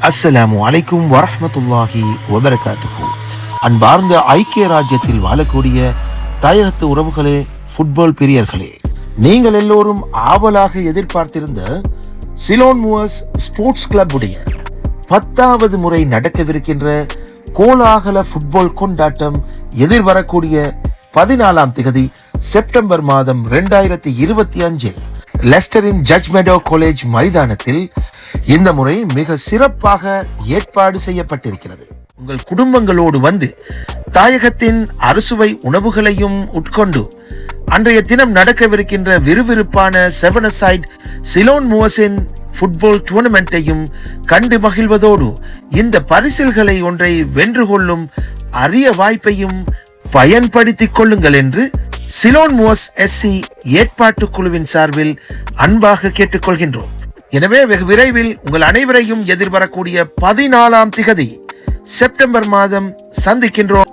அஸ்ஸலாமு அலைக்கும் வரஹ்மத்துல்லாஹி வபரகாத்துஹு. அன்பார்ந்த ஐக்கிய ராஜ்யத்தில் வாழக்கூடிய தாயகத்து உறவுகளே, ஃபுட்பால் பிரியர்களே, நீங்கள் எல்லோரும் ஆவலாக எதிர்பார்த்திருந்த சிலோன் மூவர்ஸ் ஸ்போர்ட்ஸ் கிளப் உடைய 10வது முறை நடக்கவிருக்கின்ற கோலாகல ஃபுட்பால் கொண்டாட்டம் எதிர்வரக்கூடிய 14ஆம் திகதி செப்டம்பர் மாதம் 2025 லெஸ்டரின் ஜட்ஜ் மெடோ காலேஜ் மைதானத்தில் இந்த முறை மிக சிறப்பாக ஏற்பாடு செய்யப்பட்டிருக்கிறது. உங்கள் குடும்பங்களோடு வந்து தாயகத்தின் அறுசுவை உணவுகளையும் உட்கொண்டு அன்றைய தினம் நடக்கவிருக்கின்ற விறுவிறுப்பான 7-a-side சிலோன் மூவர்ஸின் ஃபுட்பால் டூர்னமெண்ட்டையும் கண்டு மகிழ்வதோடு இந்த பரிசில்களை ஒன்றை வென்று கொள்ளும் அரிய வாய்ப்பையும் பயன்படுத்திக் கொள்ளுங்கள் என்று சிலோன் மூவர்ஸ் SC ஏற்பாட்டு குழுவின் சார்பில் அன்பாக கேட்டுக்கொள்கின்றோம். எனவே வெகு விரைவில் உங்கள் அனைவரையும் எதிர்வரக்கூடிய 14ஆம் திகதி செப்டம்பர் மாதம் சந்திக்கின்றோம்.